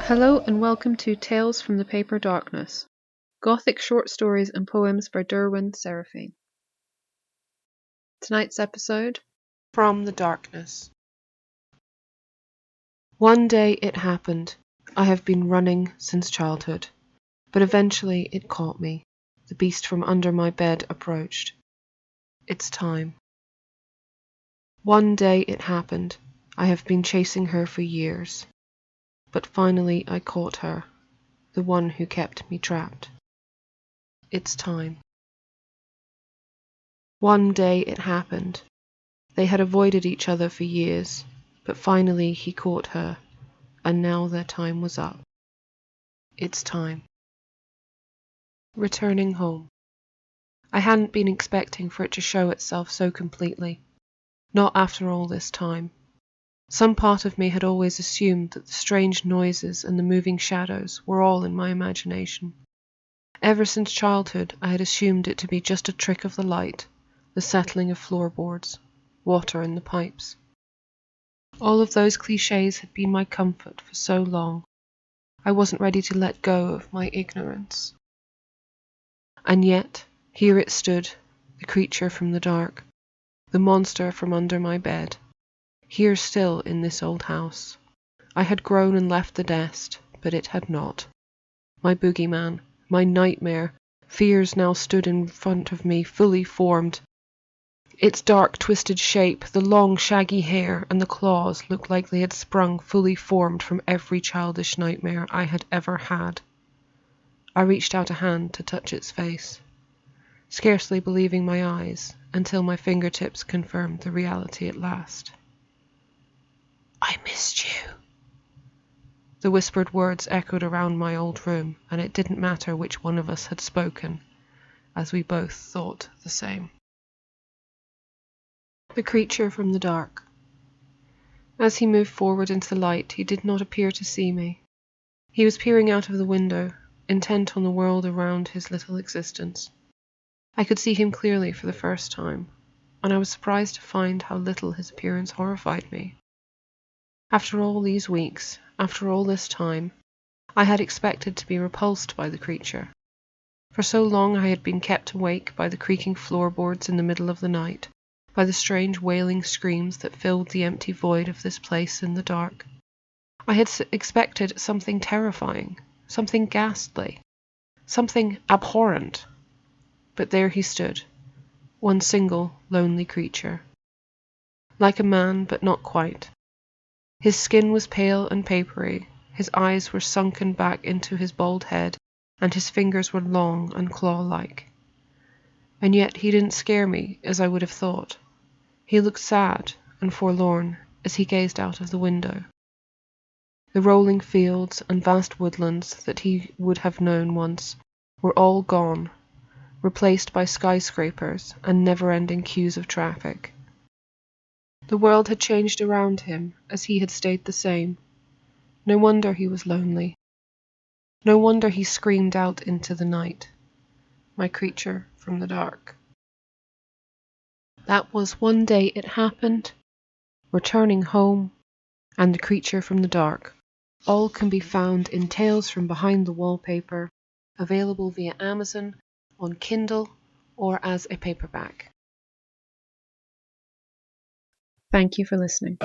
Hello and welcome to Tales from the Paper Darkness, Gothic short stories and poems by Derwin Seraphine. Tonight's episode, From the Darkness. One day it happened. I have been running since childhood, but eventually it caught me. The beast from under my bed approached. It's time. One day it happened. I have been chasing her for years. But finally I caught her, the one who kept me trapped. It's time. One day it happened. They had avoided each other for years, but finally he caught her, and now their time was up. It's time. Returning home. I hadn't been expecting for it to show itself so completely. Not after all this time. Some part of me had always assumed that the strange noises and the moving shadows were all in my imagination. Ever since childhood I had assumed it to be just a trick of the light, the settling of floorboards, water in the pipes. All of those cliches had been my comfort for so long. I wasn't ready to let go of my ignorance. And yet, here it stood, the creature from the dark, the monster from under my bed. Here still in this old house. I had grown and left the nest, but it had not. My boogeyman, my nightmare, fears now stood in front of me, fully formed. Its dark, twisted shape, the long, shaggy hair, and the claws looked like they had sprung fully formed from every childish nightmare I had ever had. I reached out a hand to touch its face, scarcely believing my eyes, until my fingertips confirmed the reality at last. I missed you. The whispered words echoed around my old room, and it didn't matter which one of us had spoken, as we both thought the same. The creature from the dark. As he moved forward into the light, he did not appear to see me. He was peering out of the window, intent on the world around his little existence. I could see him clearly for the first time, and I was surprised to find how little his appearance horrified me. After all these weeks, after all this time, I had expected to be repulsed by the creature. For so long I had been kept awake by the creaking floorboards in the middle of the night, by the strange wailing screams that filled the empty void of this place in the dark. I had expected something terrifying, something ghastly, something abhorrent. But there he stood, one single, lonely creature. Like a man, but not quite. His skin was pale and papery, his eyes were sunken back into his bald head, and his fingers were long and claw-like. And yet he didn't scare me as I would have thought. He looked sad and forlorn as he gazed out of the window. The rolling fields and vast woodlands that he would have known once were all gone, replaced by skyscrapers and never-ending queues of traffic. The world had changed around him as he had stayed the same. No wonder he was lonely. No wonder he screamed out into the night. My creature from the dark. That was One Day It Happened, Returning Home, and The Creature from the Dark. All can be found in Tales from Behind the Wallpaper, available via Amazon, on Kindle, or as a paperback. Thank you for listening.